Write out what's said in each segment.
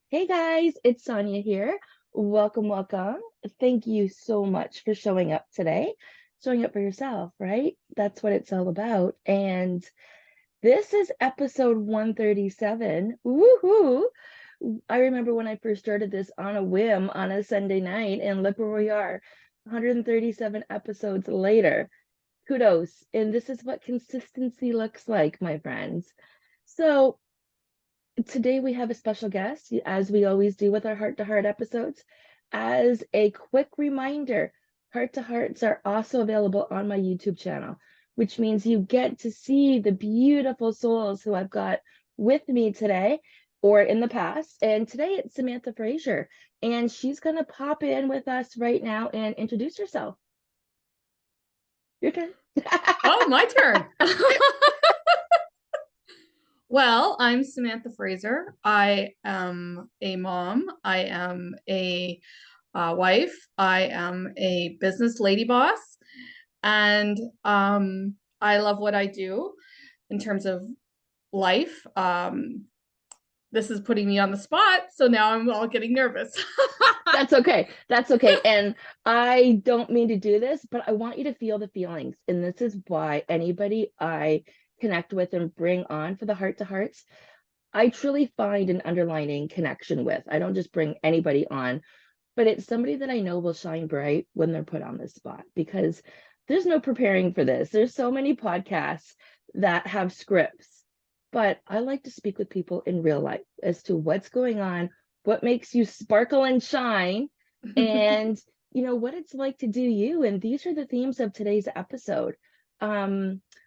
Hey guys, it's Sonya here. Welcome, welcome. Thank you so much for showing up today. Showing up for yourself, right? That's what it's all about. And this is episode 137. Woohoo! I remember when I first started this on a whim on a Sunday night, and look where we are, 137 episodes later. Kudos. And this is what consistency looks like, my friends. So, today we have a special guest, as we always do with our heart to heart episodes. As a quick reminder, heart to hearts are also available on my YouTube channel, which means you get to see the beautiful souls who I've got with me today or in the past. And today it's Samantha Frazer, and she's going to pop in with us right now and introduce herself. Your turn. Oh, my turn. Well, I'm Samantha Frazer. I am a mom. I am a wife. I am a business lady boss. And I love what I do in terms of life. This is putting me on the spot. So now I'm all getting nervous. That's okay. That's okay. And I don't mean to do this, but I want you to feel the feelings. And this is why anybody I connect with and bring on for the heart to hearts, I truly find an underlining connection with. I don't just bring anybody on, but it's somebody that I know will shine bright when they're put on this spot because there's no preparing for this. There's so many podcasts that have scripts, but I like to speak with people in real life as to what's going on, what makes you sparkle and shine, and what it's like to do you. And these are the themes of today's episode.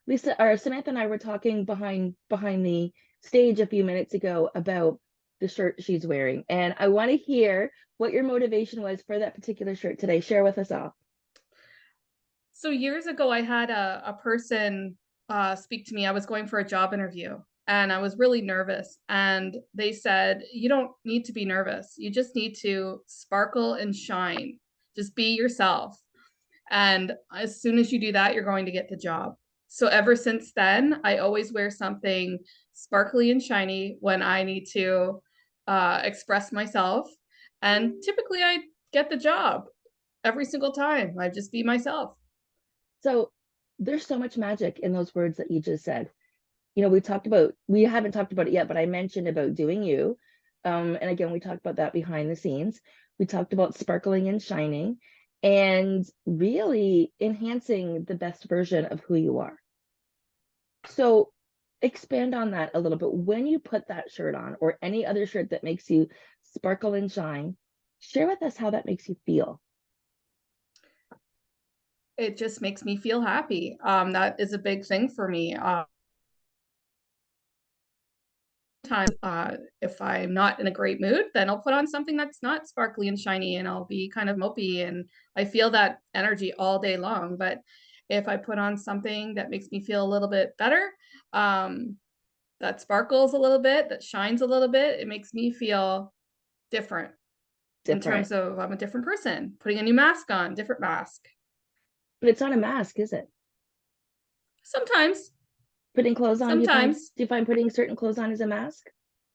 Lisa or Samantha and I were talking behind the stage a few minutes ago about the shirt she's wearing, and I want to hear what your motivation was for that particular shirt today. Share with us all. So years ago, I had a person speak to me. I was going for a job interview and I was really nervous. And they said, "You don't need to be nervous. You just need to sparkle and shine. Just be yourself. And as soon as you do that, you're going to get the job." So ever since then, I always wear something sparkly and shiny when I need to express myself. And typically, I get the job every single time. I just be myself. So there's so much magic in those words that you just said. We haven't talked about it yet, but I mentioned about doing you. And again, we talked about that behind the scenes. We talked about sparkling and shining and really enhancing the best version of who you are. So expand on that a little bit. When you put that shirt on or any other shirt that makes you sparkle and shine, share with us how that makes you feel. It just makes me feel happy. That is a big thing for me. Times, if I'm not in a great mood, then I'll put on something that's not sparkly and shiny, and I'll be kind of mopey, and I feel that energy all day long. But if I put on something that makes me feel a little bit better, that sparkles a little bit, that shines a little bit, it makes me feel different in Different. terms of I'm a different person. Putting a new mask on, different mask. But it's not a mask, is it? Sometimes, Putting clothes on, sometimes. do you find putting certain clothes on as a mask?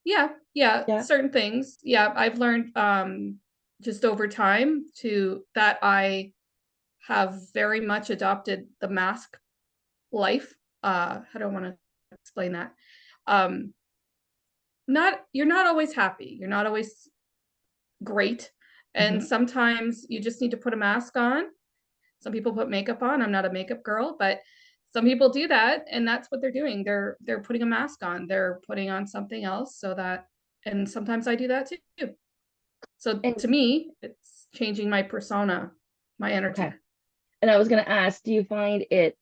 Yeah, Yeah. certain things. Yeah, I've learned just over time to that I have very much adopted the mask life. How do I want to explain that? Um, not You're not always happy. You're not always great. And Hmm. sometimes you just need to put a mask on. Some people put makeup on. I'm not a makeup girl, but some people do that, and that's what they're doing. They're putting a mask on. They're putting on something else so that, and sometimes I do that too. So And to me, it's changing my persona, my okay. energy. And I was going to ask, do you find it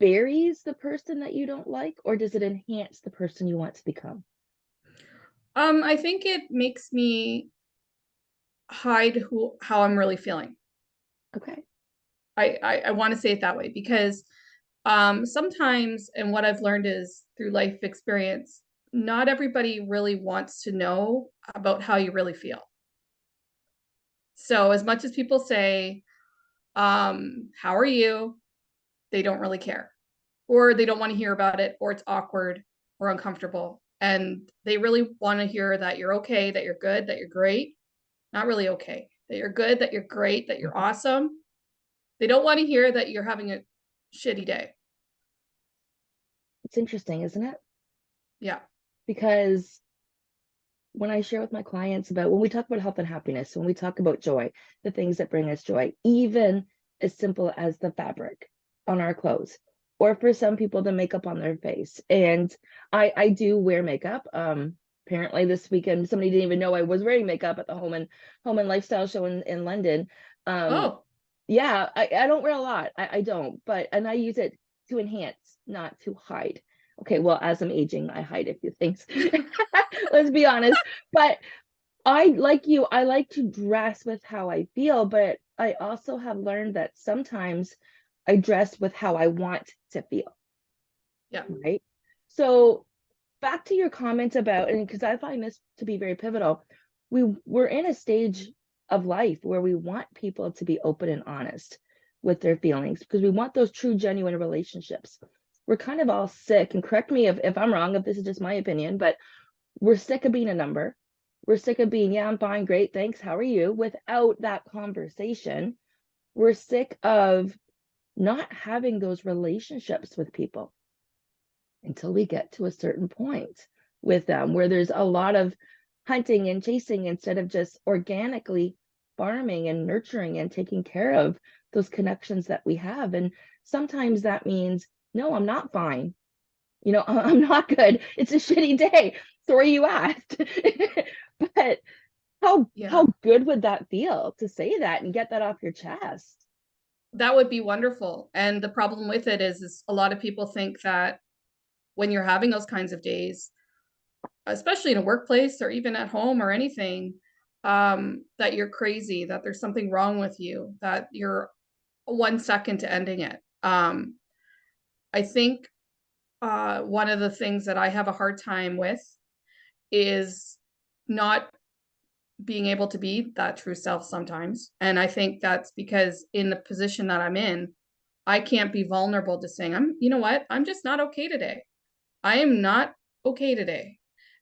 buries the person that you don't like, or does it enhance the person you want to become? I think it makes me hide how I'm really feeling. Okay. I want to say it that way because sometimes, and what I've learned is through life experience, not everybody really wants to know about how you really feel. So as much as people say, how are you? They don't really care, or they don't want to hear about it, or it's awkward or uncomfortable. And they really want to hear that you're okay, that you're good, that you're great. Not really okay, that you're good, that you're great, that you're awesome. They don't want to hear that you're having a shitty day. It's interesting, isn't it? Yeah. Because when I share with my clients about when we talk about health and happiness, when we talk about joy, the things that bring us joy, even as simple as the fabric on our clothes, or for some people, the makeup on their face. And I do wear makeup. Apparently this weekend, somebody didn't even know I was wearing makeup at the home and lifestyle show in London. Um, Oh, yeah, I don't wear a lot. I don't, and I use it to enhance, not to hide. Okay, well, as I'm aging, I hide a few things. Let's be honest. But I like you, I like to dress with how I feel, but I also have learned that sometimes I dress with how I want to feel, yeah. right? So back to your comment about, and because I find this to be very pivotal, we're in a stage of life where we want people to be open and honest with their feelings because we want those true, genuine relationships. We're kind of all sick, and correct me if I'm wrong, if this is just my opinion, but we're sick of being a number. We're sick of being, yeah, I'm fine, great, thanks, how are you? Without that conversation. We're sick of not having those relationships with people until we get to a certain point with them where there's a lot of hunting and chasing instead of just organically farming and nurturing and taking care of those connections that we have. And sometimes that means, no, I'm not fine. I'm not good. It's a shitty day. Sorry you asked. But how Yeah. good would that feel to say that and get that off your chest? That would be wonderful. And the problem with it is a lot of people think that when you're having those kinds of days, especially in a workplace or even at home or anything, that you're crazy, that there's something wrong with you, that you're 1 second to ending it. I think one of the things that I have a hard time with is not being able to be that true self sometimes. And I think that's because in the position that I'm in, I can't be vulnerable to saying, you know what, I'm just not okay today. I am not okay today.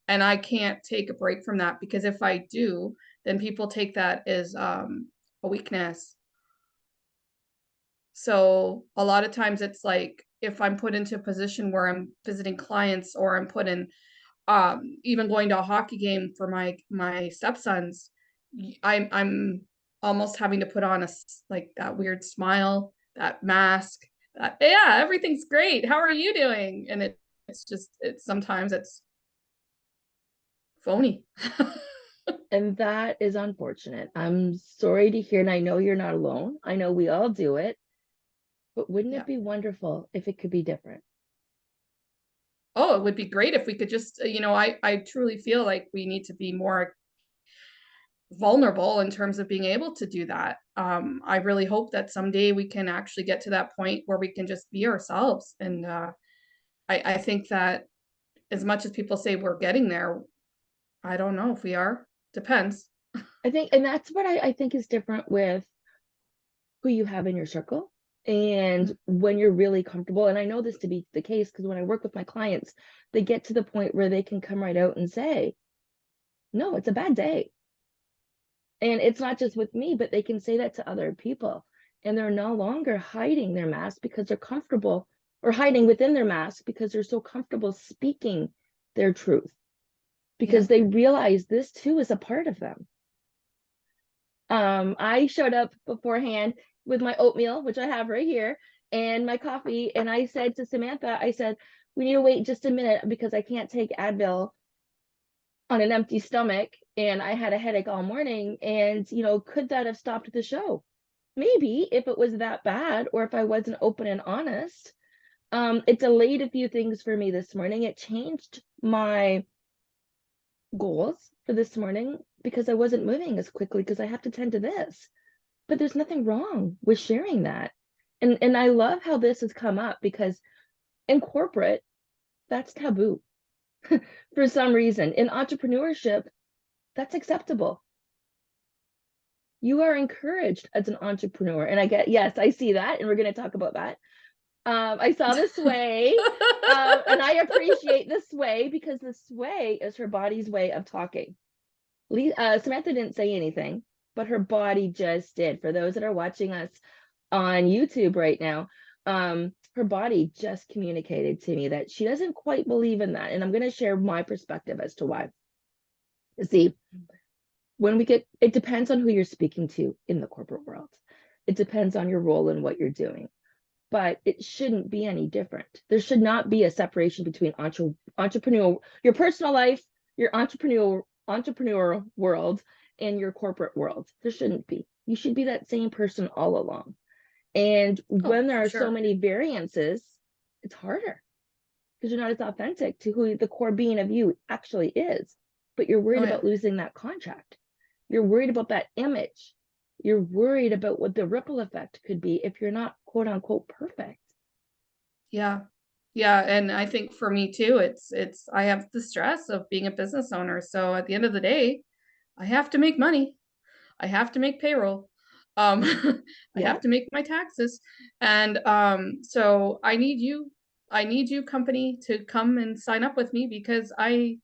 And I can't take a break from that because if I do, then people take that as a weakness. So a lot of times it's like if I'm put into a position where I'm visiting clients or I'm put in even going to a hockey game for my stepsons, I'm almost having to put on like that weird smile, that mask, that yeah, everything's great. How are you doing? And it's just it's sometimes it's phony. And that is unfortunate. I'm sorry to hear, and I know you're not alone. I know we all do it, but wouldn't it Yeah. be wonderful if it could be different? Oh, it would be great if we could just, I truly feel like we need to be more vulnerable in terms of being able to do that. I really hope that someday we can actually get to that point where we can just be ourselves. And I think that as much as people say we're getting there, I don't know if we are. Depends. I think, and that's what I think is different with who you have in your circle and when you're really comfortable. And I know this to be the case because when I work with my clients, they get to the point where they can come right out and say, no, it's a bad day. And it's not just with me, but they can say that to other people. And they're no longer hiding their mask because they're comfortable, or hiding within their mask because they're so comfortable speaking their truth Yeah. because they realize this too is a part of them. I showed up beforehand with my oatmeal, which I have right here, and my coffee. And I said to Samantha, I said, we need to wait just a minute because I can't take Advil on an empty stomach. And I had a headache all morning. And, could that have stopped the show? Maybe if it was that bad or if I wasn't open and honest. It delayed a few things for me this morning. It changed my goals for this morning because I wasn't moving as quickly because I have to tend to this. But there's nothing wrong with sharing that. And I love how this has come up because in corporate, that's taboo for some reason. In entrepreneurship, that's acceptable. You are encouraged as an entrepreneur. And I get, yes, I see that. And we're going to talk about that. I saw the sway, and I appreciate the sway because the sway is her body's way of talking. Samantha didn't say anything, but her body just did. For those that are watching us on YouTube right now, her body just communicated to me that she doesn't quite believe in that. And I'm going to share my perspective as to why. See, it depends on who you're speaking to in the corporate world. It depends on your role and what you're doing, but it shouldn't be any different. There should not be a separation between entrepreneurial, your personal life, your entrepreneurial world, and your corporate world. There shouldn't be. You should be that same person all along. And Oh, when there for are so sure. many variances, it's harder because you're not as authentic to who the core being of you actually is. But you're Oh worried yeah. about losing that contract. You're worried about that image. You're worried about what the ripple effect could be if you're not quote unquote perfect. Yeah. Yeah, and I think for me too, it's I have the stress of being a business owner. So at the end of the day, I have to make money. I have to make payroll. Um, I Yeah. have to make my taxes. And so I need you company to come and sign up with me because I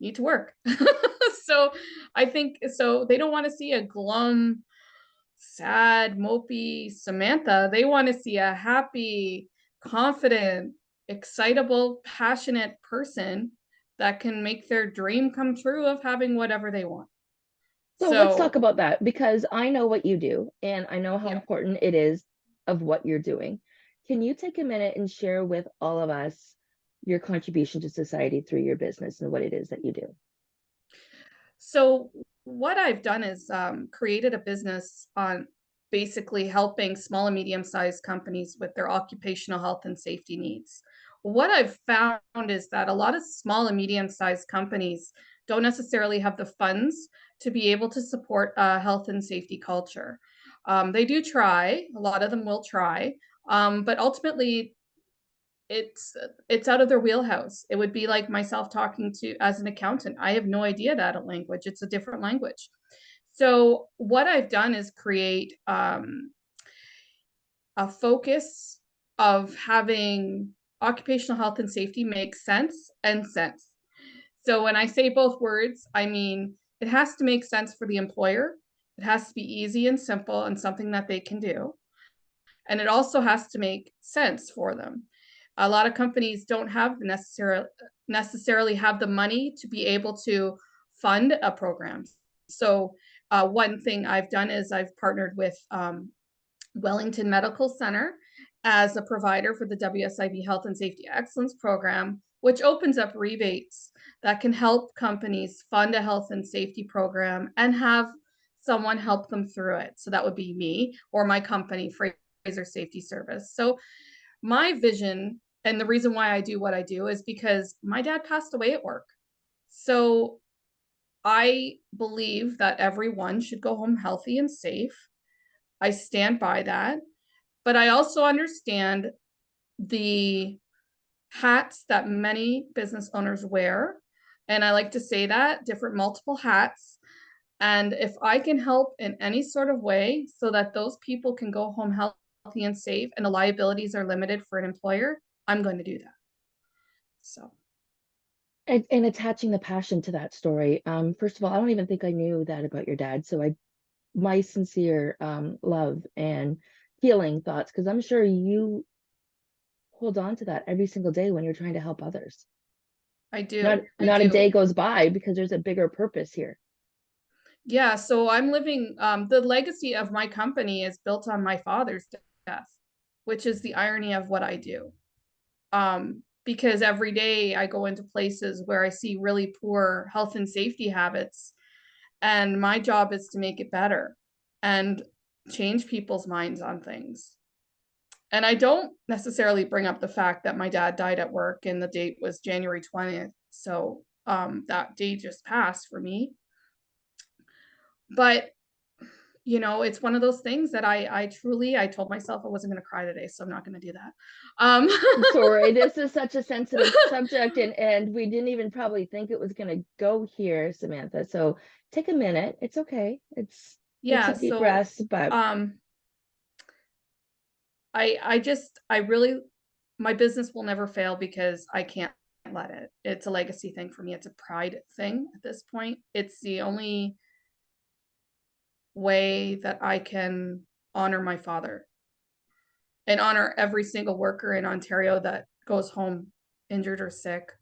need to work. So I think so they don't want to see a glum, sad, mopey Samantha. They want to see a happy, confident, excitable, passionate person that can make their dream come true of having whatever they want. So let's talk So, about that because I know what you do and I know how yeah. important it is of what you're doing. Can you take a minute and share with all of us your contribution to society through your business and what it is that you do? So what I've done is created a business on basically helping small and medium-sized companies with their occupational health and safety needs. What I've found is that a lot of small and medium-sized companies don't necessarily have the funds to be able to support a health and safety culture. They do try, a lot of them will try, but ultimately it's out of their wheelhouse. It would be like myself talking to as an accountant. I have no idea that language. It's a different language. So what I've done is create a focus of having occupational health and safety make sense and sense. So when I say both words, I mean it has to make sense for the employer. It has to be easy and simple and something that they can do. And it also has to make sense for them. A lot of companies don't have necessarily have the money to be able to fund a program. So one thing I've done is I've partnered with Wellington Medical Center as a provider for the WSIB Health and Safety Excellence Program, which opens up rebates that can help companies fund a health and safety program and have someone help them through it. So that would be me or my company, Frazer Safety Service. So my vision and the reason why I do what I do is because my dad passed away at work. So I believe that everyone should go home healthy and safe. I stand by that. But I also understand the hats that many business owners wear. And I like to say that different multiple hats. And if I can help in any sort of way so that those people can go home healthy and safe and the liabilities are limited for an employer, I'm going to do that. So, And attaching the passion to that story. First of all, I don't even think I knew that about your dad. So my sincere love and healing thoughts, because I'm sure you hold on to that every single day when you're trying to help others. I Not do. I not a do. day goes by because there's a bigger purpose here. Yeah. So I'm living, the legacy of my company is built on my father's death, which is the irony of what I do. Because every day I go into places where I see really poor health and safety habits, and my job is to make it better and change people's minds on things. And I don't necessarily bring up the fact that my dad died at work and the date was January 20th. So that day just passed for me. But it's one of those things that I truly I told myself I wasn't going to cry today, so I'm not going to do that. Um, Sorry, this is such a sensitive subject, and we didn't even probably think it was going to go here, Samantha. So take a minute. It's okay. It's take yeah, some deep so breaths, but um, I really my business will never fail because I can't let it. It's a legacy thing for me. It's a pride thing at this point. It's the only way that I can honor my father and honor every single worker in Ontario that goes home injured or sick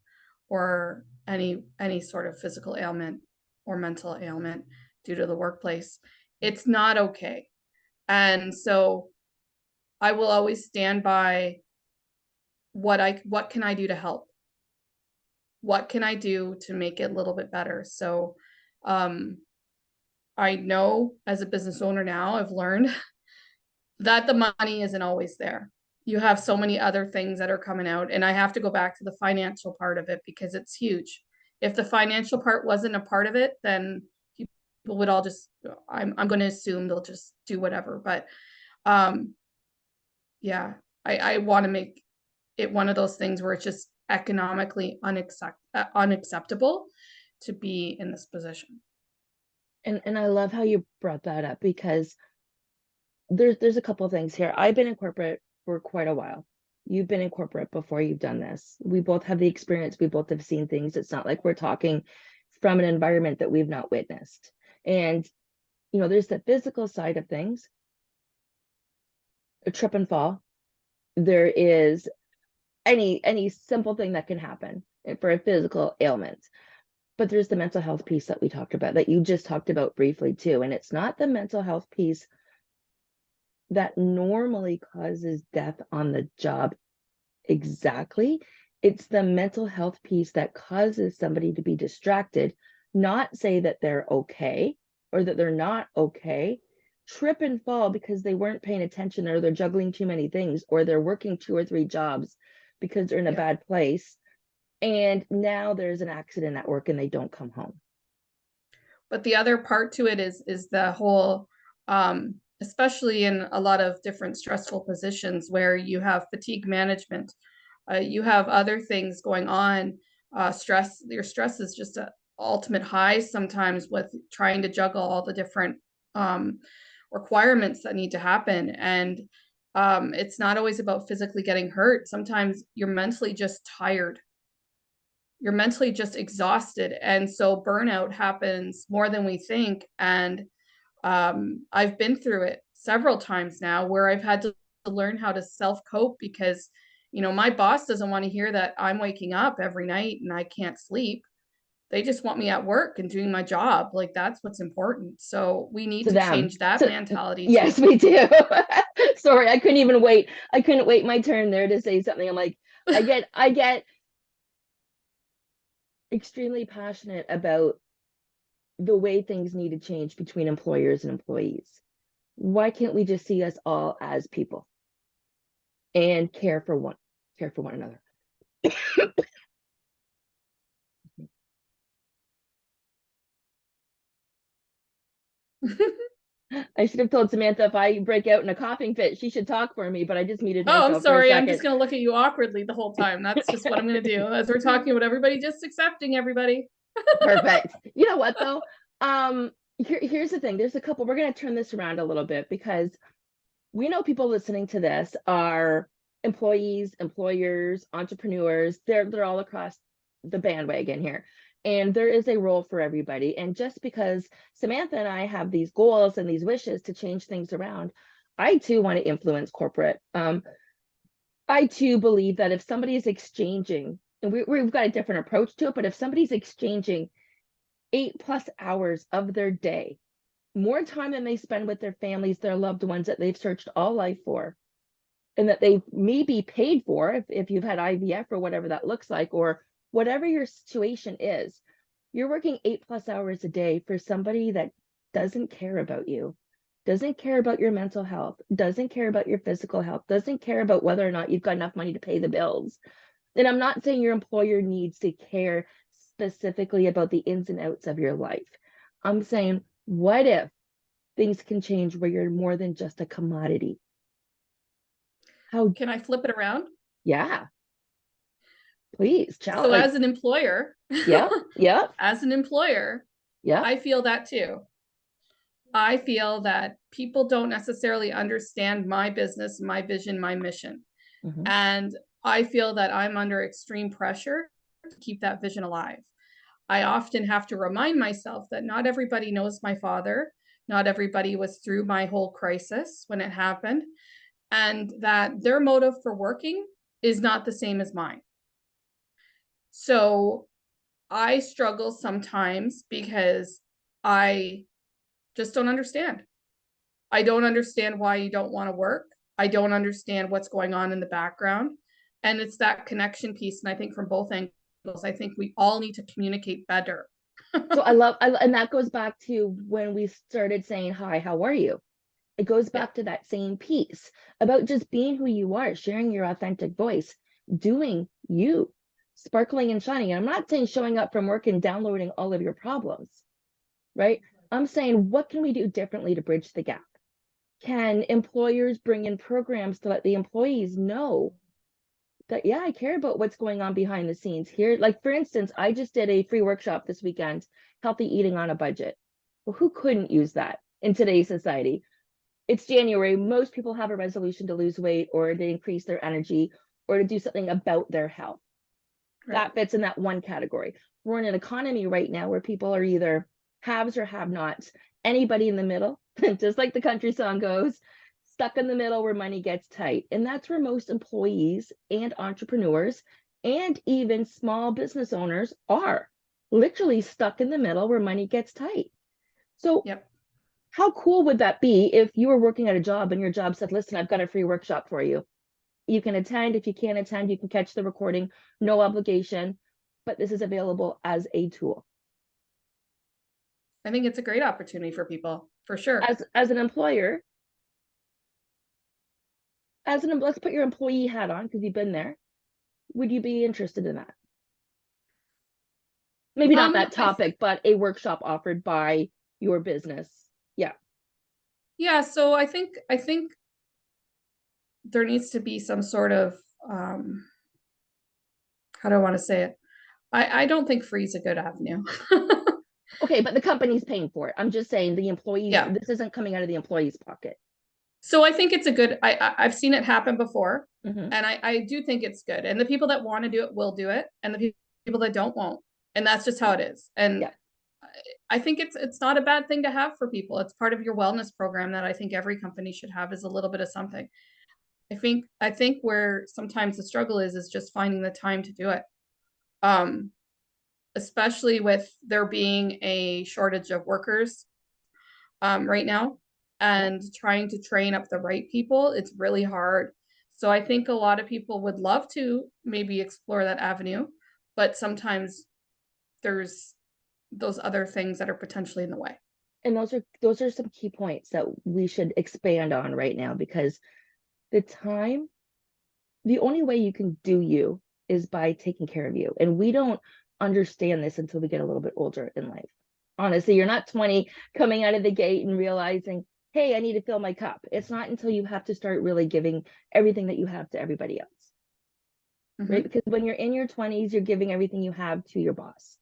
or any sort of physical ailment or mental ailment due to the workplace. It's not okay. And so I will always stand by what can I do to help? What can I do to make it a little bit better? So I know as a business owner now, I've learned that the money isn't always there. You have so many other things that are coming out, and I have to go back to the financial part of it because it's huge. If the financial part wasn't a part of it, then people would all just, I'm going to assume they'll just do whatever. But yeah, I want to make it one of those things where it's just economically unacceptable to be in this position. And I love how you brought that up, because there's a couple of things here. I've been in corporate for quite a while. You've been in corporate before you've done this. We both have the experience. We both have seen things. It's not like we're talking from an environment that we've not witnessed. And, there's the physical side of things, a trip and fall. There is any simple thing that can happen for a physical ailment. But there's the mental health piece that we talked about, that you just talked about briefly too. And it's not the mental health piece that normally causes death on the job exactly. It's the mental health piece that causes somebody to be distracted, not say that they're okay or that they're not okay, trip and fall because they weren't paying attention, or they're juggling too many things, or they're working 2 or 3 jobs because they're in a bad place. And now there's an accident at work and they don't come home. But the other part to it is the whole, especially in a lot of different stressful positions where you have fatigue management, you have other things going on. Your stress is just an ultimate high sometimes with trying to juggle all the different requirements that need to happen. And it's not always about physically getting hurt. Sometimes you're mentally just tired. You're mentally just exhausted. And so burnout happens more than we think. And I've been through it several times now where I've had to learn how to self-cope because, my boss doesn't want to hear that I'm waking up every night and I can't sleep. They just want me at work and doing my job. Like, that's what's important. So we need To to them. change that mentality Yes, too. we do. Sorry, I couldn't even wait. I couldn't wait my turn there to say something. I'm like, I get extremely passionate about the way things need to change between employers and employees. Why can't we just see us all as people and care for one another? I should have told Samantha if I break out in a coughing fit, she should talk for me, but I just muted Oh, I'm myself for a sorry. I'm just second. going to look at you awkwardly the whole time. That's just what I'm going to do as we're talking about everybody just accepting everybody. Perfect. You know what though? Here's the thing. There's a couple, we're going to turn this around a little bit, because we know people listening to this are employees, employers, entrepreneurs. They're all across the bandwagon here. And there is a role for everybody. And just because Samantha and I have these goals and these wishes to change things around, I too want to influence corporate. I too believe that if somebody is exchanging, and we've got a different approach to it, but if somebody's exchanging 8+ hours of their day, more time than they spend with their families, their loved ones that they've searched all life for, and that they may be paid for if you've had IVF or whatever that looks like, or whatever your situation is, you're working 8+ hours a day for somebody that doesn't care about you, doesn't care about your mental health, doesn't care about your physical health, doesn't care about whether or not you've got enough money to pay the bills. And I'm not saying your employer needs to care specifically about the ins and outs of your life. I'm saying, what if things can change where you're more than just a commodity? How? Can I flip it around? Yeah, please So challenge. as an employer, Yeah, yeah, as an employer, yeah. I feel that too. I feel that people don't necessarily understand my business, my vision, my mission. Mm-hmm. And I feel that I'm under extreme pressure to keep that vision alive. I often have to remind myself that not everybody knows my father. Not everybody was through my whole crisis when it happened, and that their motive for working is not the same as mine. So I struggle sometimes because I just don't understand. I don't understand why you don't want to work. I don't understand what's going on in the background. And it's that connection piece. And I think from both angles, I think we all need to communicate better. So and that goes back to when we started saying, hi, how are you? It goes Yeah. back to that same piece about just being who you are, sharing your authentic voice, doing you, sparkling and shining. And I'm not saying showing up from work and downloading all of your problems, right? I'm saying, what can we do differently to bridge the gap? Can employers bring in programs to let the employees know that, yeah, I care about what's going on behind the scenes here? Like, for instance, I just did a free workshop this weekend, healthy eating on a budget. Well, who couldn't use that in today's society? It's January. Most people have a resolution to lose weight or to increase their energy or to do something about their health. Right. That fits in that one category. We're in an economy right now where people are either haves or have nots. Anybody in the middle, just like the country song goes, stuck in the middle where money gets tight. And that's where most employees and entrepreneurs and even small business owners are literally stuck in the middle where money gets tight. So Yep. how cool would that be if you were working at a job and your job said, listen, I've got a free workshop for you. You can attend. If you can't attend, you can catch the recording, no obligation, but this is available as a tool. I think it's a great opportunity for people, for sure. As an employer, let's put your employee hat on because you've been there. Would you be interested in that? Maybe not that topic, but a workshop offered by your business. Yeah. Yeah. So I think there needs to be some sort of how do I want to say it? I don't think free is a good avenue. Okay, but the company's paying for it. I'm just saying the employees, Yeah. this isn't coming out of the employee's pocket. So I think it's a good, I've seen it happen before, Mm-hmm. and I do think it's good. And the people that want to do it will do it, and the people that don't won't. And that's just how it is. And Yeah. I think it's not a bad thing to have for people. It's part of your wellness program that I think every company should have, is a little bit of something. I think where sometimes the struggle is just finding the time to do it. Especially with there being a shortage of workers right now, and trying to train up the right people, it's really hard. So I think a lot of people would love to maybe explore that avenue, but sometimes there's those other things that are potentially in the way. And those are some key points that we should expand on right now, because the only way you can do you is by taking care of you. And we don't understand this until we get a little bit older in life. Honestly, you're not 20 coming out of the gate and realizing, hey, I need to fill my cup. It's not until you have to start really giving everything that you have to everybody else, right? Because when you're in your 20s, you're giving everything you have to your boss,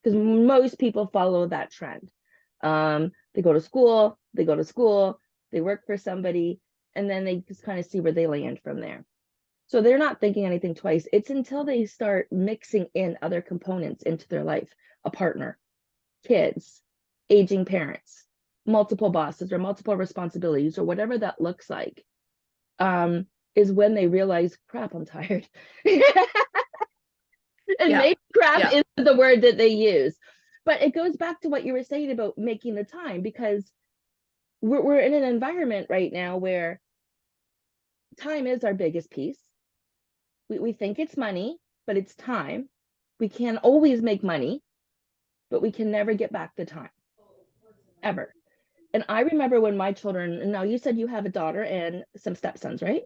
because most people follow that trend. They go to school, they work for somebody, and then they just kind of see where they land from there. So they're not thinking anything twice. It's until they start mixing in other components into their life, a partner, kids, aging parents, multiple bosses or multiple responsibilities or whatever that looks like, is when they realize, crap, I'm tired. And maybe crap is the word that they use. But it goes back to what you were saying about making the time, because we're in an environment right now where time is our biggest piece. We think it's money, but it's time. We can always make money, but we can never get back the time, ever. And I remember when my children, and now you said you have a daughter and some stepsons, right?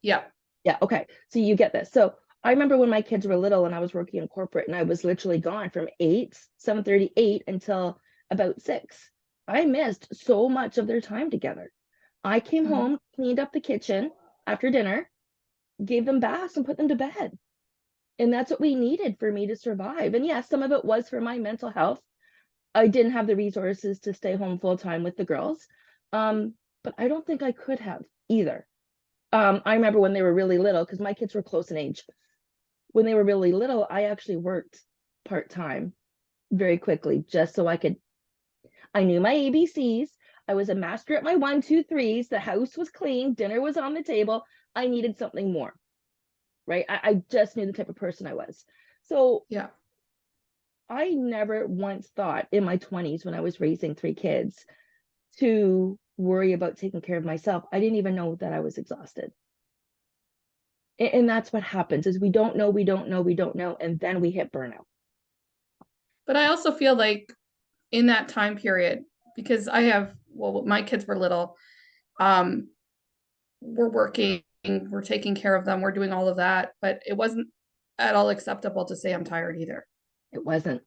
Yeah. Yeah. Okay. So you get this. So I remember when my kids were little and I was working in corporate and I was literally gone from 7:38 until about 6. I missed so much of their time together. I came home, cleaned up the kitchen after dinner, gave them baths and put them to bed. And that's what we needed for me to survive. And yes, some of it was for my mental health. I didn't have the resources to stay home full time with the girls. But I don't think I could have either. I remember when they were really little, because my kids were close in age. When they were really little, I actually worked part-time very quickly just so I knew my ABCs. I was a master at my one, two, threes. The house was clean, dinner was on the table. I needed something more, right? I just knew the type of person I was. So Yeah. I never once thought in my 20s when I was raising three kids to worry about taking care of myself. I didn't even know that I was exhausted. And that's what happens is we don't know, we don't know, we don't know, and then we hit burnout. But I also feel like in that time period, because well, my kids were little, um, we're working, we're taking care of them, we're doing all of that, but it wasn't at all acceptable to say I'm tired either. It wasn't.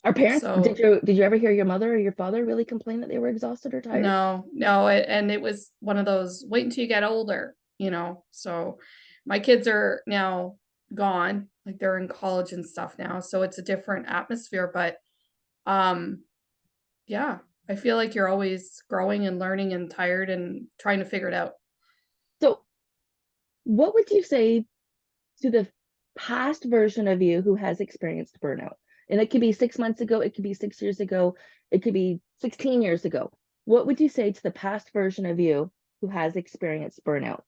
Our parents, So did you ever hear your mother or your father really complain that they were exhausted or tired? no, and it was one of those wait until you get older, So my kids are now gone, like they're in college and stuff now, so it's a different atmosphere, but um yeah, I feel like you're always growing and learning and tired and trying to figure it out. So, what would you say to the past version of you who has experienced burnout? And it could be 6 months ago, it could be 6 years ago, it could be 16 years ago. What would you say to the past version of you who has experienced burnout?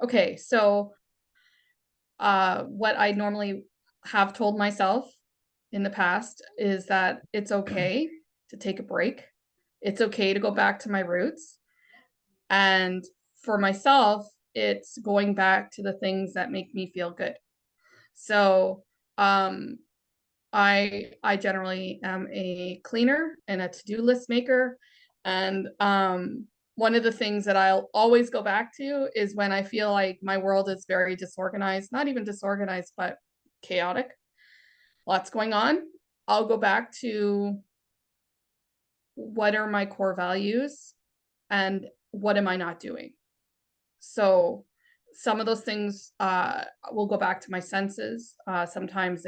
Okay, so what I normally have told myself in the past is that it's okay to take a break. It's okay to go back to my roots. And for myself, it's going back to the things that make me feel good. So, um, I generally am a cleaner and a to-do list maker. And one of the things that I'll always go back to is when I feel like my world is very disorganized, not even disorganized, but chaotic, lots going on. I'll go back to what are my core values and what am I not doing? So some of those things will go back to my senses. Sometimes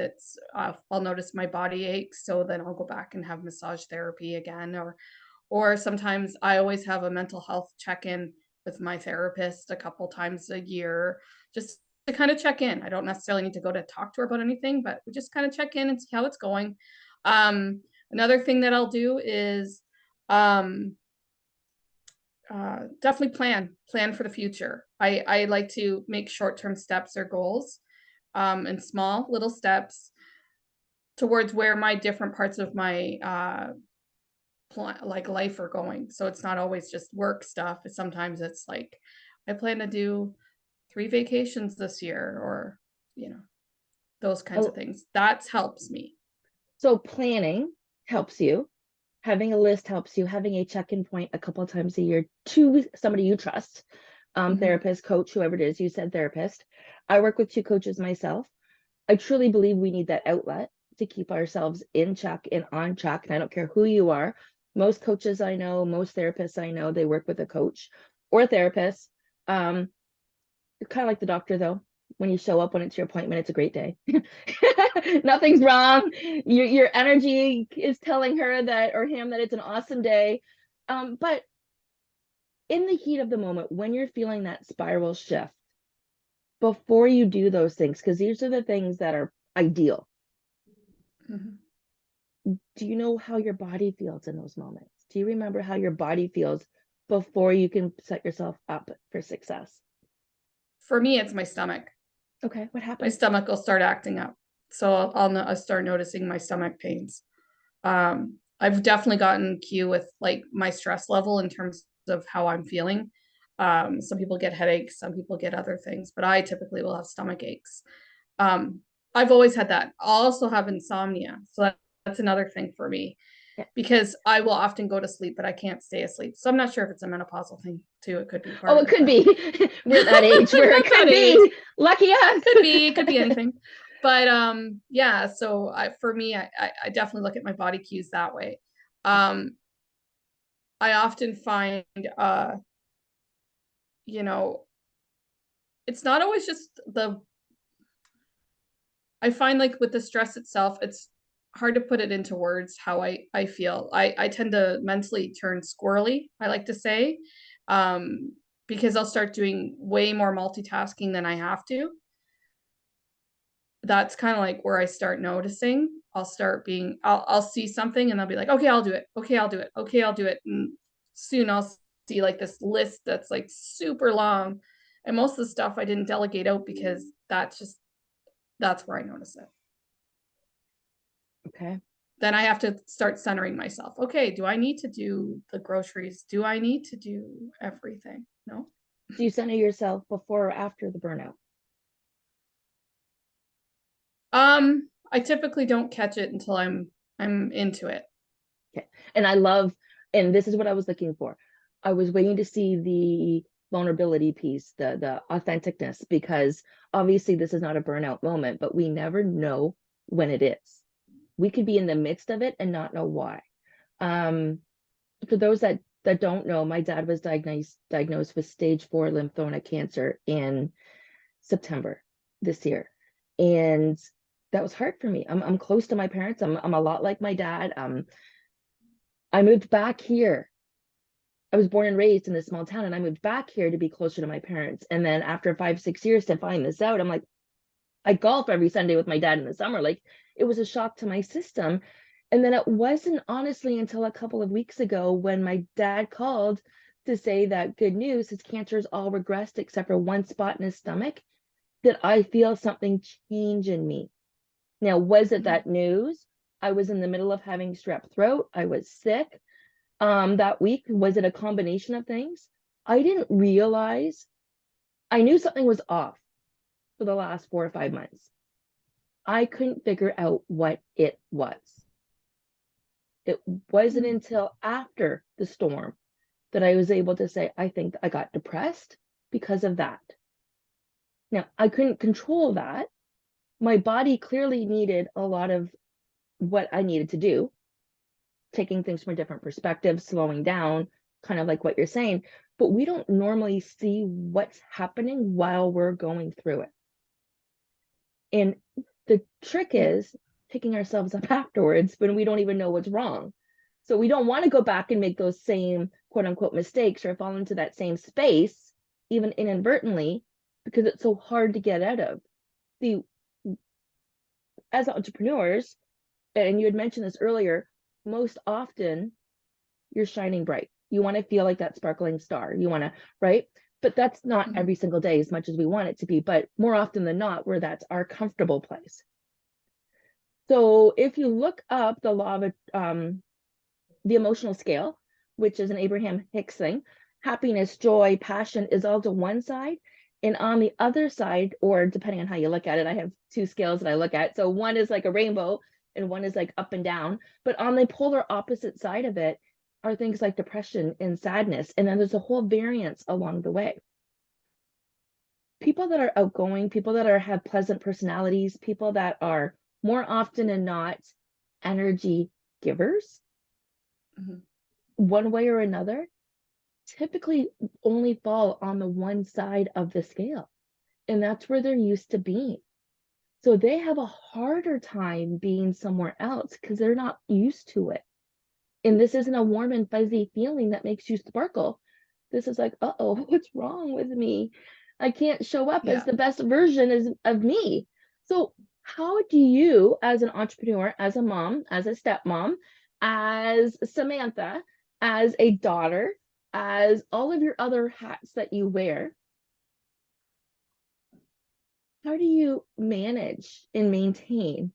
I'll notice my body aches, so then I'll go back and have massage therapy again, or sometimes I always have a mental health check-in with my therapist a couple times a year, just to kind of check in. I don't necessarily need to go to talk to her about anything, but we just kind of check in and see how it's going. Another thing that I'll do is um, definitely plan for the future. I like to make short-term steps or goals, and small little steps towards where my different parts of my like life are going. So it's not always just work stuff. Sometimes it's like I plan to do 3 vacations this year, or you know those kinds of Oh, things. That helps me. so planning helps you. Having a list helps you. Having a check-in point a couple of times a year to somebody you trust, Mm-hmm. therapist, coach, whoever it is. You said therapist. I work with two coaches myself. I truly believe we need that outlet to keep ourselves in check and on track. And I don't care who you are. Most coaches I know, most therapists I know, they work with a coach or a therapist. It's kind of like the doctor, though. When you show up when it's your appointment, it's a great day. Nothing's wrong. Your energy is telling her that or him that it's an awesome day. But in the heat of the moment, when you're feeling that spiral shift, before you do those things, because these are the things that are ideal, Mm-hmm. do you know how your body feels in those moments? Do you remember how your body feels before you can set yourself up for success? For me, it's my stomach. Okay, what My happens? stomach will start acting up, so I'll start noticing my stomach pains. I've definitely gotten cue with like my stress level in terms of how I'm feeling. Some people get headaches, some people get other things, but I typically will have stomach aches. Um, I've always had that. I'll also have insomnia, so that's another thing for me Yeah. because I will often go to sleep, but I can't stay asleep. So I'm not sure if it's a menopausal thing too. It could be part Oh, of it it, could but be. We're at that age where it at that could age, be. Lucky us. it could be anything. But yeah, so for me, I definitely look at my body cues that way. Um, I often find, you know, it's not always just I find like with the stress itself, it's hard to put it into words how I feel. I tend to mentally turn squirrely, I like to say, because I'll start doing way more multitasking than I have to. That's kind of like where I start noticing. I'll see something and I'll be like, okay, I'll do it. Okay, I'll do it. Okay, I'll do it. And soon I'll see like this list that's like super long. And most of the stuff I didn't delegate out because that's where I notice it. Okay. Then I have to start centering myself. Okay, do I need to do the groceries? Do I need to do everything? No. Do you center yourself before or after the burnout? I typically don't catch it until I'm into it. Okay. And I love, and this is what I was looking for. I was waiting to see the vulnerability piece, the authenticness, because obviously this is not a burnout moment, but we never know when it is. We could be in the midst of it and not know why. Um, for those that don't know, my dad was diagnosed with stage 4 lymphoma cancer in September this year. And that was hard for me. I'm close to my parents. I'm a lot like my dad. I moved back here. I was born and raised in this small town, and I moved back here to be closer to my parents. And then after 5, 6 years to find this out, I'm like, I golf every Sunday with my dad in the summer. Like, it was a shock to my system. And then it wasn't honestly until a couple of weeks ago when my dad called to say that good news, his cancer's all regressed except for one spot in his stomach, that I feel something change in me. Now, was it that news? I was in the middle of having strep throat. I was sick that week. Was it a combination of things? I didn't realize. I knew something was off for the last 4 or 5 months. I couldn't figure out what it was. It wasn't until after the storm that I was able to say, I think I got depressed because of that. Now, I couldn't control that. My body clearly needed a lot of what I needed to do, taking things from a different perspective, slowing down, kind of like what you're saying. But we don't normally see what's happening while we're going through it. And the trick is picking ourselves up afterwards when we don't even know what's wrong. So we don't want to go back and make those same quote unquote mistakes or fall into that same space, even inadvertently, because it's so hard to get out of. The As entrepreneurs, and you had mentioned this earlier, most often you're shining bright. You want to feel like that sparkling star. You want to, right? But that's not every single day as much as we want it to be. But more often than not, where that's our comfortable place. So if you look up the law of the emotional scale, which is an Abraham Hicks thing, happiness, joy, passion is all to one side. And on the other side, or depending on how you look at it, I have two scales that I look at. So one is like a rainbow and one is like up and down. But on the polar opposite side of it are things like depression and sadness. And then there's a whole variance along the way. People that are outgoing, people that have pleasant personalities, people that are more often than not energy givers, one way or another, typically only fall on the one side of the scale. And that's where they're used to being. So they have a harder time being somewhere else because they're not used to it. And this isn't a warm and fuzzy feeling that makes you sparkle. This is like, uh-oh, what's wrong with me? I can't show up as the best version of me. So how do you, as an entrepreneur, as a mom, as a stepmom, as Samantha, as a daughter, as all of your other hats that you wear, how do you manage and maintain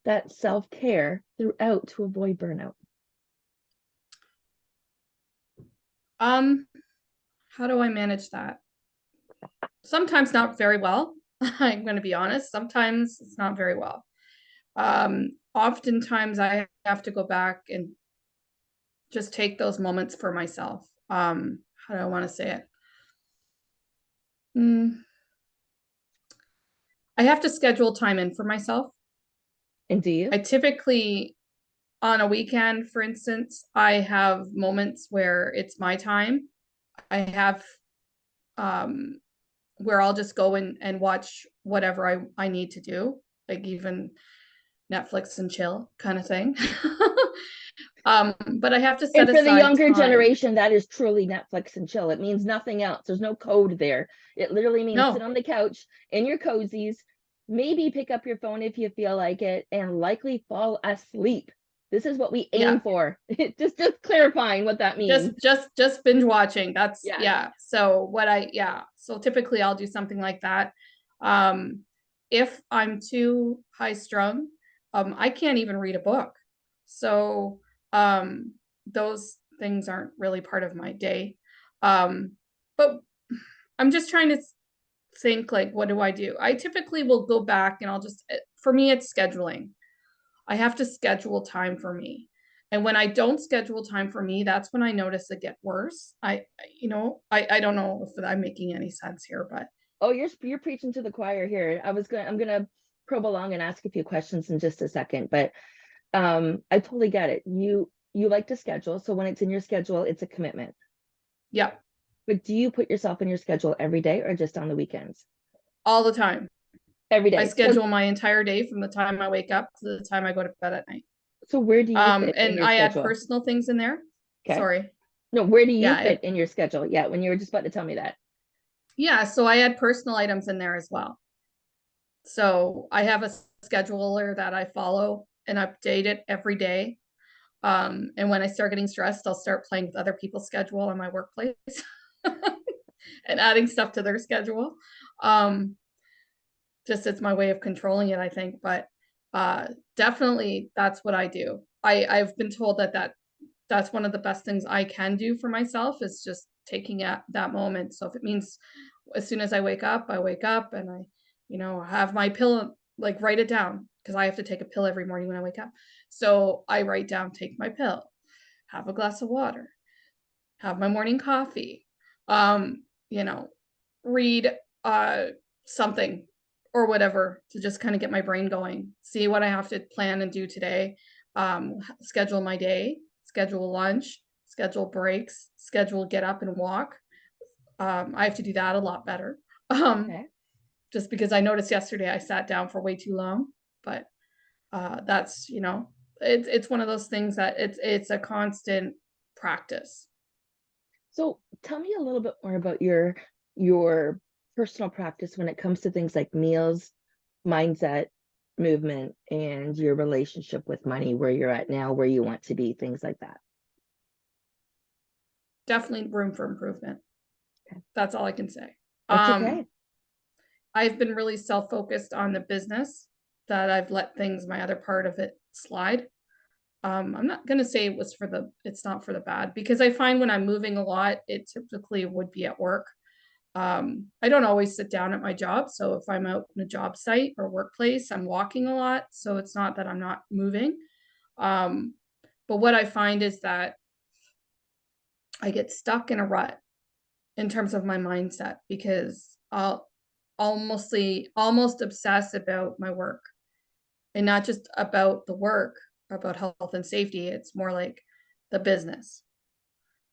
that self-care throughout to avoid burnout? How do I manage that? Sometimes not very well. I'm going to be honest. Sometimes it's not very well. Oftentimes I have to go back and just take those moments for myself. How do I want to say it? I have to schedule time in for myself. And do you? I typically, on a weekend, for instance, I have moments where it's my time. I have where I'll just go and watch whatever I need to do. Like even Netflix and chill kind of thing. But I have to set And for the aside younger time. generation, that is truly Netflix and chill. It means nothing else. There's no code there. It literally means sit No, on the couch in your cozies, maybe pick up your phone if you feel like it, and likely fall asleep. This is what we aim yeah, for. Just clarifying what that means. just binge watching. That's Yes. yeah. So what I yeah. So typically I'll do something like that. Um, if I'm too high strung, I can't even read a book. So um, those things aren't really part of my day. But I'm just trying to think like, what do I do? I typically will go back and I'll just, for me, it's scheduling. I have to schedule time for me. And when I don't schedule time for me, that's when I notice it get worse. I don't know if I'm making any sense here, but Oh, you're preaching to the choir here. I'm gonna probe along and ask a few questions in just a second, but I totally get it. You like to schedule, so when it's in your schedule, it's a commitment. yeah, But do you put yourself in your schedule every day or just on the weekends? all the time. Every I day. schedule my entire day from the time I wake up to the time I go to bed at night. So where do you fit in And your I add schedule? personal things in there. Okay. Sorry. No, where do you Yeah, fit in your schedule? Yeah, when you were just about to tell me that. yeah. So I add personal items in there as well. So I have a scheduler that I follow and update it every day. And when I start getting stressed, I'll start playing with other people's schedule on my workplace and adding stuff to their schedule. Um, just it's my way of controlling it, I think. But definitely that's what I do. I've been told that's one of the best things I can do for myself is just taking at that moment. So if it means as soon as I wake up and have my pill, like write it down because I have to take a pill every morning when I wake up. So I write down, take my pill, have a glass of water, have my morning coffee, um, you know, read something or whatever to just kind of get my brain going, see what I have to plan and do today, schedule my day, schedule lunch, schedule breaks, schedule get up and walk. I have to do that a lot better. Um, Okay. just because I noticed yesterday I sat down for way too long, but that's it's one of those things that it's a constant practice. So tell me a little bit more about your personal practice when it comes to things like meals, mindset, movement, and your relationship with money, where you're at now, where you want to be, things like that. Definitely room for improvement. Okay. That's all I can say. That's Um, okay. I've been really self-focused on the business that I've let things, my other part of it slide. I'm not gonna say it's not for the bad because I find when I'm moving a lot, it typically would be at work. I don't always sit down at my job. So if I'm out in a job site or workplace, I'm walking a lot. So it's not that I'm not moving. Um, but what I find is that I get stuck in a rut in terms of my mindset because I'll almost obsess about my work and not just about the work, about health and safety. It's more like the business.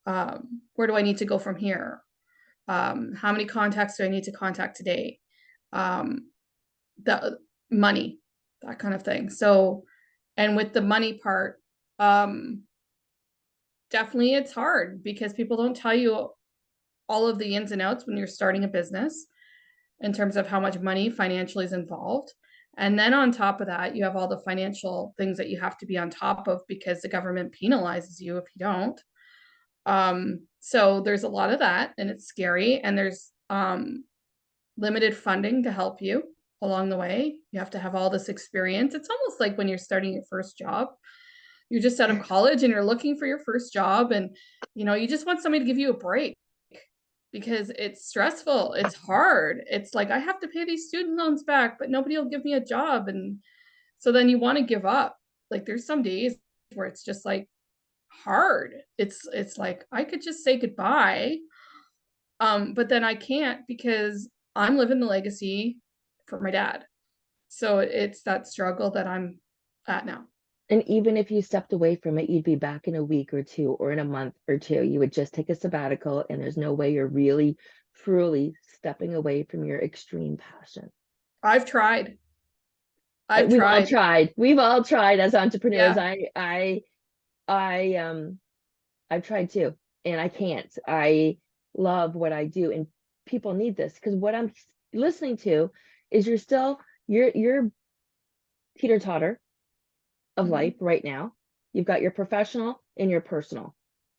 Where do I need to go from here? How many contacts do I need to contact today? Um, the money, that kind of thing. So, and with the money part, um, definitely it's hard because people don't tell you all of the ins and outs when you're starting a business in terms of how much money financially is involved. And then on top of that, you have all the financial things that you have to be on top of because the government penalizes you if you don't. So there's a lot of that, and it's scary. And there's limited funding to help you along the way. You have to have all this experience. It's almost like when you're starting your first job. You're just out of college and you're looking for your first job, and you just want somebody to give you a break because it's stressful. It's hard. It's like I have to pay these student loans back, but nobody will give me a job. And so then you want to give up. Like there's some days where it's just like hard. It's like I could just say goodbye. But then I can't because I'm living the legacy for my dad. So it's that struggle that I'm at now. And even if you stepped away from it, you'd be back in a week or two or in a month or two. You would just take a sabbatical, and there's no way you're really, truly stepping away from your extreme passion. I've tried. I've We've all tried. tried. We've all tried as entrepreneurs. Yeah. I I've tried too, and I can't. I love what I do, and people need this because what I'm listening to is you're teeter-totter of life Mhm. right now. You've got your professional and your personal.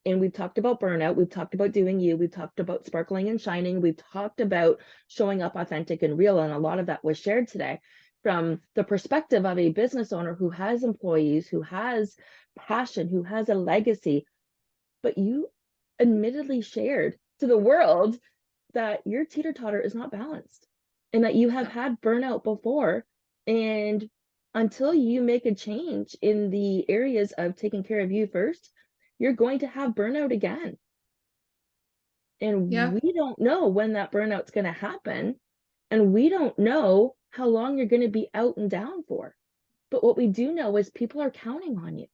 And we've talked about burnout. We've talked about doing you. We've talked about sparkling and shining. We've talked about showing up authentic and real. And a lot of that was shared today from the perspective of a business owner who has employees, who has passion, who has a legacy. But you admittedly shared to the world that your teeter totter is not balanced and that you have No. had burnout before. And until you make a change in the areas of taking care of you first, you're going to have burnout again. And Yeah. we don't know when that burnout's going to happen. And we don't know how long you're going to be out and down for. But what we do know is people are counting on you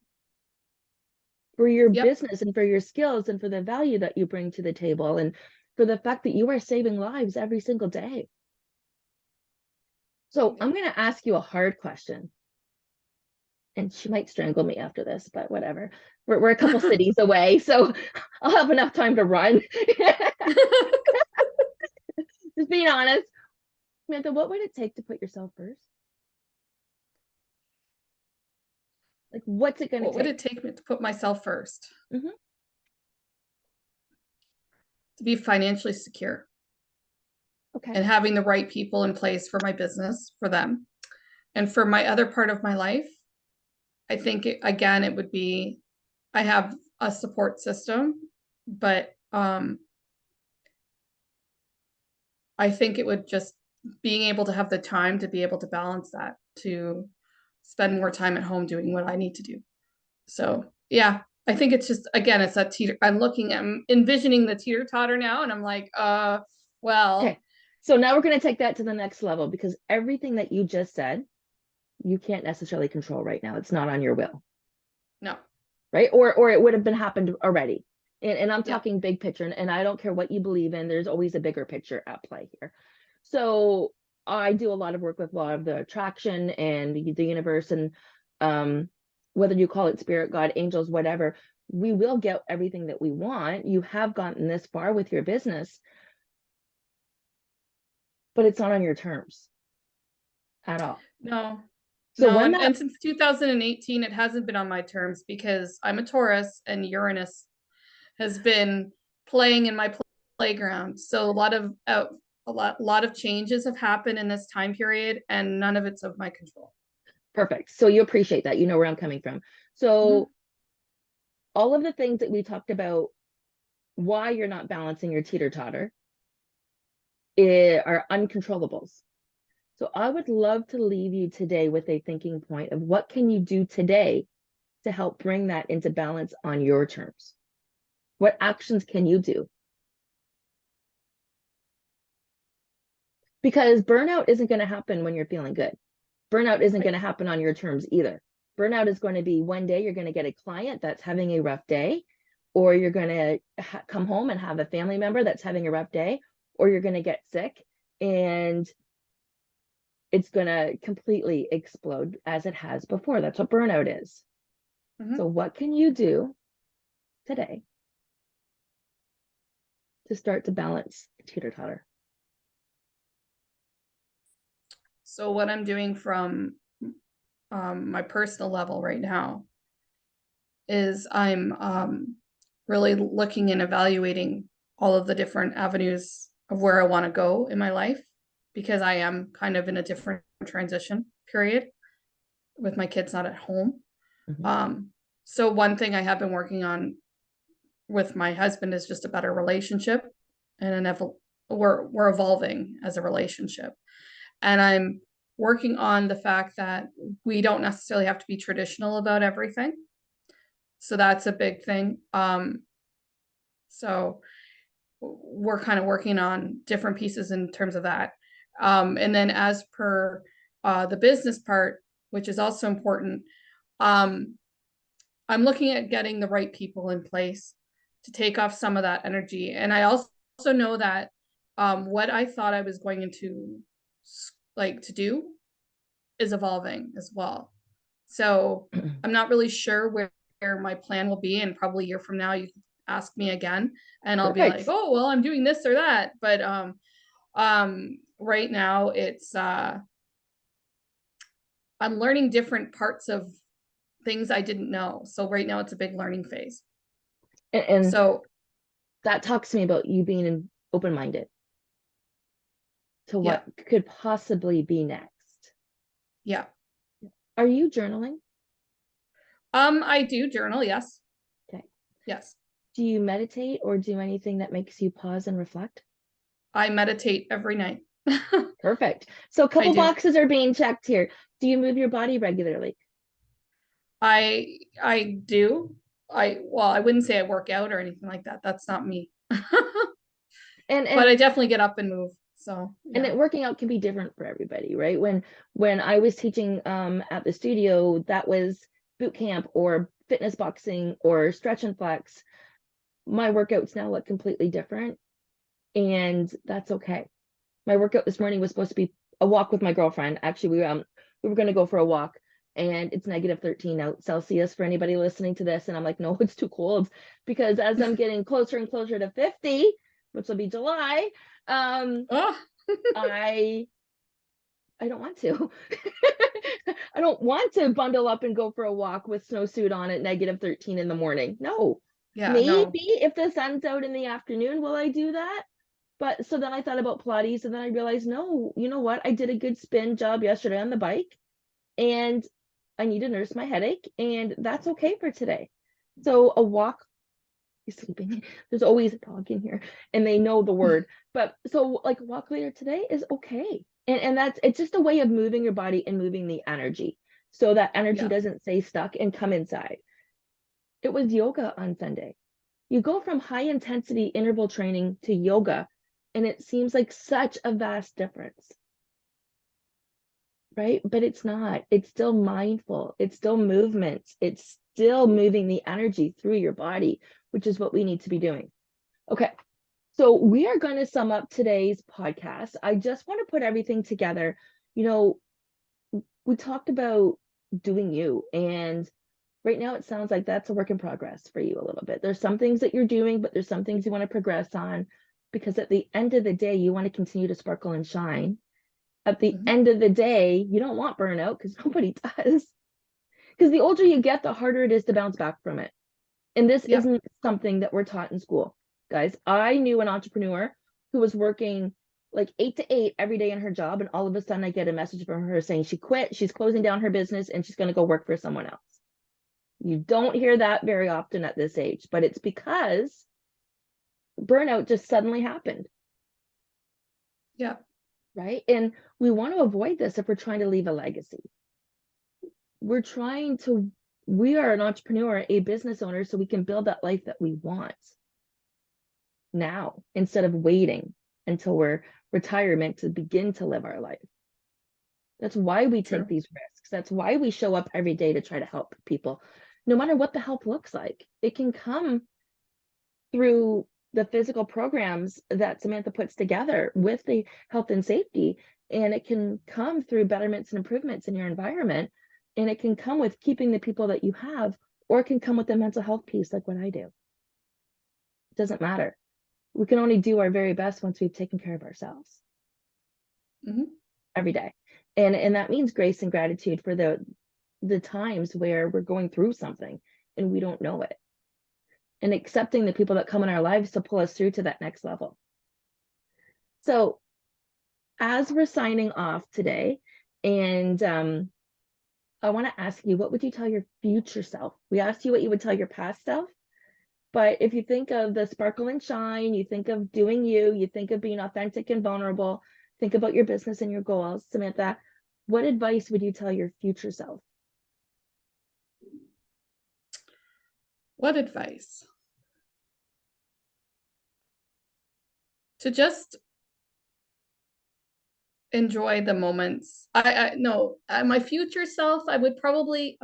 for your Yep. business and for your skills and for the value that you bring to the table and for the fact that you are saving lives every single day. So Yep. I'm going to ask you a hard question, and she might strangle me after this, but whatever. We're a couple cities away, so I'll have enough time to run. Just being honest. Samantha, what would it take to put yourself first? Like, what's it going to What would take? it take me to put myself first? Mm-hmm. To be financially secure Okay. and having the right people in place for my business, for them. And for my other part of my life, I think again, it would be I have a support system, but I think it would just being able to have the time to be able to balance that, to spend more time at home doing what I need to do. So yeah, I think it's just again, it's that teeter. I'm envisioning the teeter totter now, and I'm like, Okay. well, So now we're going to take that to the next level because everything that you just said, you can't necessarily control right now. It's not on your will, no, right? Or it would have been happened already. And I'm yeah, talking big picture, and I don't care what you believe in, there's always a bigger picture at play here. So I do a lot of work with a lot of the attraction and the universe, and um, whether you call it spirit, God, angels, whatever, we will get everything that we want. You have gotten this far with your business, but it's not on your terms at all. no, So no, when that, and since 2018, it hasn't been on my terms because I'm a Taurus and Uranus has been playing in my playground. So a lot of changes have happened in this time period, and none of it's of my control. perfect. So you appreciate that. You know where I'm coming from. Mhm. So all of the things that we talked about, why you're not balancing your teeter totter, are uncontrollables. So I would love to leave you today with a thinking point of what can you do today to help bring that into balance on your terms? What actions can you do? Because burnout isn't going to happen when you're feeling good. Burnout isn't going Right. to happen on your terms either. Burnout is going to be one day you're going to get a client that's having a rough day, or you're going to come home and have a family member that's having a rough day, or you're going to get sick and it's going to completely explode as it has before. That's what burnout is. So, Mhm. what can you do today to start to balance teeter totter? So what I'm doing from my personal level right now is I'm really looking and evaluating all of the different avenues of where I want to go in my life because I am kind of in a different transition period with my kids not at home. Mhm. Um, so one thing I have been working on with my husband is just a better relationship and we're evolving as a relationship. And I'm working on the fact that we don't necessarily have to be traditional about everything. So that's a big thing. So we're kind of working on different pieces in terms of that. And then as per the business part, which is also important, um, I'm looking at getting the right people in place to take off some of that energy. And I also know that what I thought I was going into like to do is evolving as well. So I'm not really sure where my plan will be, and probably a year from now you can ask me again and I'll be like, Perfect. oh, well, I'm doing this or that. But right now it's I'm learning different parts of things I didn't know. So right now it's a big learning phase. And So that talks to me about you being open-minded to yeah, what could possibly be next. yeah. Are you journaling? I do journal, yes. Okay. Yes. Do you meditate or do anything that makes you pause and reflect? I meditate every night. Perfect. So a I couple do. boxes are being checked here. Do you move your body regularly? I do. I wouldn't say I work out or anything like that. That's not me. And But and I definitely get up and move. So yeah. working out can be different for everybody, right? When I was teaching at the studio, that was boot camp or fitness boxing or stretch and flex. My workouts now look completely different, and that's okay. My workout this morning was supposed to be a walk with my girlfriend. Actually, we were going to go for a walk, and it's negative 13 out Celsius for anybody listening to this. And I'm like, no, it's too cold, because as I'm getting closer and closer to 50, which will be July, Oh, I I don't want to. I don't want to bundle up and go for a walk with snowsuit on at negative 13 in the morning. No. yeah, Maybe no. if the sun's out in the afternoon, will I do that? But so then I thought about Pilates, and then I realized, no, you know what? I did a good spin job yesterday on the bike, and I need to nurse my headache, and that's okay for today. So a walk, he's sleeping. There's always a dog in here, and they know the word. But so like a walk later today is okay. And that's it's just a way of moving your body and moving the energy. So that energy Yeah. doesn't stay stuck and come inside. It was yoga on Sunday. You go from high intensity interval training to yoga, and it seems like such a vast difference, right? But it's not. It's still mindful, it's still movement, it's still moving the energy through your body, which is what we need to be doing. Okay, so we are going to sum up today's podcast. I just want to put everything together. You know, we talked about doing you, and right now it sounds like that's a work in progress for you a little bit. There's some things that you're doing, but there's some things you want to progress on, because at the end of the day, you want to continue to sparkle and shine. At the Mhm. end of the day, you don't want burnout, because nobody does. Because the older you get, the harder it is to bounce back from it. And this Yeah. isn't something that we're taught in school. Guys, I knew an entrepreneur who was working like 8 to 8 every day in her job, and all of a sudden I get a message from her saying she quit, she's closing down her business, and she's going to go work for someone else. You don't hear that very often at this age, but it's because burnout just suddenly happened, Yeah. right? And we want to avoid this if we're trying to leave a legacy. We're trying to, we are an entrepreneur, a business owner, so we can build that life that we want now instead of waiting until we're retirement to begin to live our life. That's why we take True. these risks. That's why we show up every day to try to help people, no matter what the help looks like. It can come through the physical programs that Samantha puts together with the health and safety, and it can come through betterments and improvements in your environment, and it can come with keeping the people that you have, or it can come with the mental health piece like what I do. It doesn't matter. We can only do our very best once we've taken care of ourselves Hmm. every day. And that means grace and gratitude for the times where we're going through something and we don't know it, and accepting the people that come in our lives to pull us through to that next level. So as we're signing off today, and I want to ask you, what would you tell your future self? We asked you what you would tell your past self, but if you think of the sparkle and shine, you think of doing you, you think of being authentic and vulnerable, think about your business and your goals, Samantha, what advice would you tell your future self? What advice? To just enjoy the moments. I no, my future self, I would probably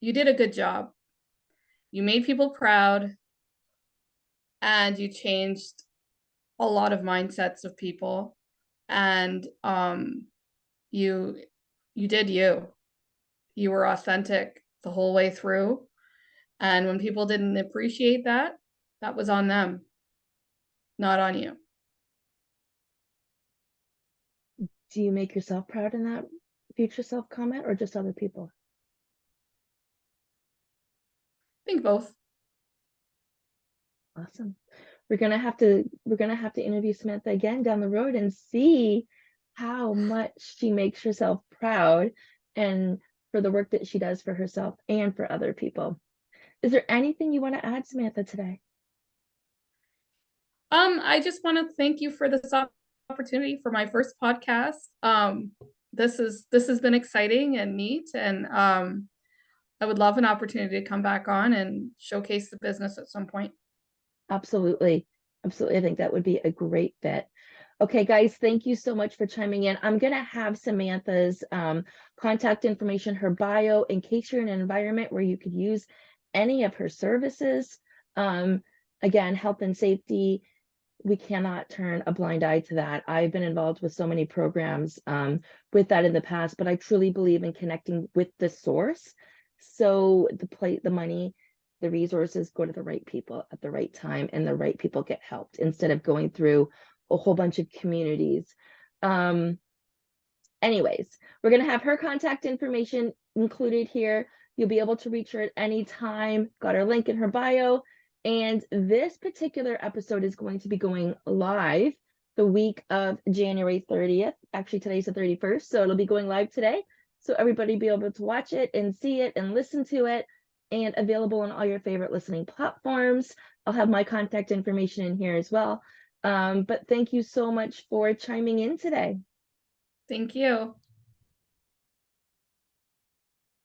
you did a good job. You made people proud and you changed a lot of mindsets of people. And you did you. You were authentic the whole way through. And when people didn't appreciate that, that was on them, not on you. Do you make yourself proud in that future self comment, or just other people? I think both. Awesome. We're gonna have to interview Samantha again down the road and see how much she makes herself proud and for the work that she does for herself and for other people. Is there anything you want to add, Samantha, today? I just want to thank you for this opportunity for my first podcast. This has been exciting and neat, and I would love an opportunity to come back on and showcase the business at some point. Absolutely. Absolutely. I think that would be a great fit. Okay, guys, thank you so much for chiming in. I'm going to have Samantha's contact information, her bio, in case you're in an environment where you could use any of her services. Again, health and safety, we cannot turn a blind eye to that. I've been involved with so many programs with that in the past, but I truly believe in connecting with the source. So the money, the resources go to the right people at the right time, and the right people get helped instead of going through a whole bunch of communities. Anyways, we're going to have her contact information included here. You'll be able to reach her at any time. Got her link in her bio. And this particular episode is going to be going live the week of January 30th. Actually, today's the 31st, so it'll be going live today. So everybody be able to watch it and see it and listen to it, and available on all your favorite listening platforms. I'll have my contact information in here as well. But thank you so much for chiming in today. Thank you.